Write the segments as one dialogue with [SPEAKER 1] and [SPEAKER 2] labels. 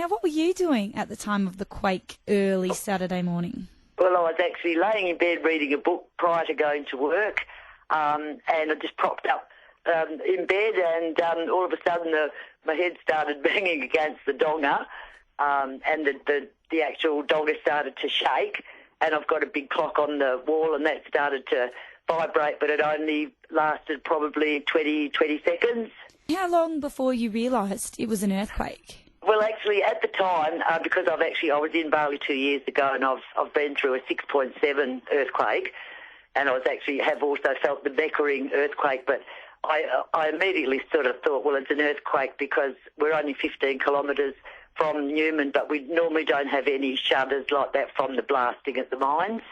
[SPEAKER 1] Now, what were you doing at the time of the quake early Saturday morning?
[SPEAKER 2] Well, I was actually laying in bed reading a book prior to going to work, and I just propped up in bed, and all of a sudden my head started banging against the donga, and the actual donga started to shake, and I've got a big clock on the wall, and that started to vibrate, but it only lasted probably 20 seconds. How
[SPEAKER 1] long before you realised it was an earthquake?
[SPEAKER 2] Well, actually, at the time, because I was in Bali 2 years ago, and I've been through a 6.7 earthquake, and have also felt the Beckering earthquake, but I immediately sort of thought, well, it's an earthquake because we're only 15 kilometres from Newman, but we normally don't have any shudders like that from the blasting at the mines.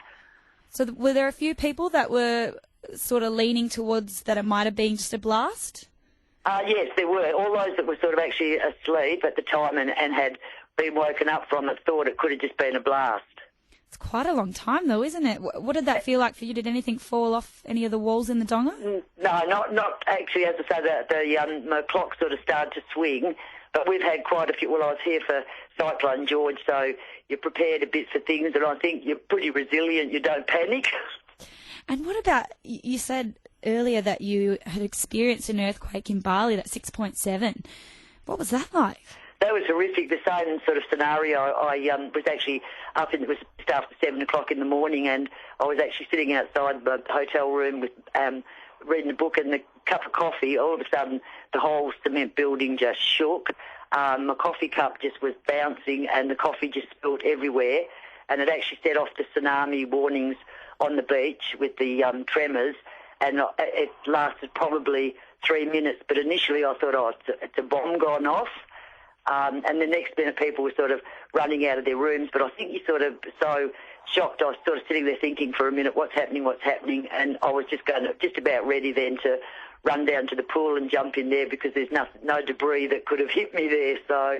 [SPEAKER 1] So were there a few people that were sort of leaning towards that it might have been just a blast?
[SPEAKER 2] Yes, there were. All those that were sort of actually asleep at the time and had been woken up from it thought it could have just been a blast.
[SPEAKER 1] It's quite a long time though, isn't it? What did that feel like for you? Did anything fall off any of the walls in the donga?
[SPEAKER 2] No, not actually. As I say, my clock sort of started to swing, but we've had quite a few. Well, I was here for Cyclone George, so you're prepared a bit for things, and I think you're pretty resilient. You don't panic.
[SPEAKER 1] And what about, you said earlier that you had experienced an earthquake in Bali, that 6.7. What was that like?
[SPEAKER 2] That was horrific. The same sort of scenario. I was actually up, and it was just after 7 o'clock in the morning, and I was actually sitting outside the hotel room with reading a book and a cup of coffee. All of a sudden, the whole cement building just shook. My coffee cup just was bouncing, and the coffee just spilled everywhere, and it actually set off the tsunami warnings on the beach with the tremors, and it lasted probably 3 minutes. But initially I thought, it's a bomb gone off. And the next minute people were sort of running out of their rooms. But I think you're sort of so shocked. I was sort of sitting there thinking for a minute, what's happening? And I was just about ready then to run down to the pool and jump in there because there's no debris that could have hit me there. So,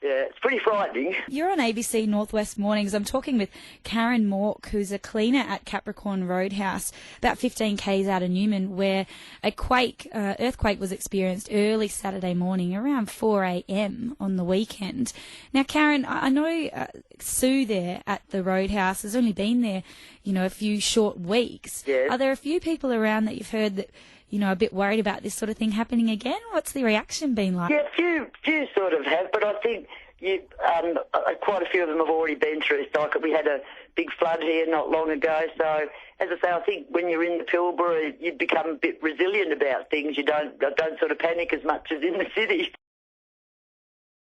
[SPEAKER 2] yeah, it's pretty frightening.
[SPEAKER 1] You're on ABC Northwest Mornings. I'm talking with Karen Mork, who's a cleaner at Capricorn Roadhouse, about 15 k's out of Newman, where a earthquake was experienced early Saturday morning, around 4 a.m. on the weekend. Now, Karen, I know Sue there at the Roadhouse has only been there, a few short weeks.
[SPEAKER 2] Yes.
[SPEAKER 1] Are there a few people around that you've heard that, a bit worried about this sort of thing happening again? What's the reaction been like?
[SPEAKER 2] Yeah, few sort of have, but I think quite a few of them have already been through a cycle. We had a big flood here not long ago, so as I say, I think when you're in the Pilbara, you become a bit resilient about things. You don't sort of panic as much as in the city.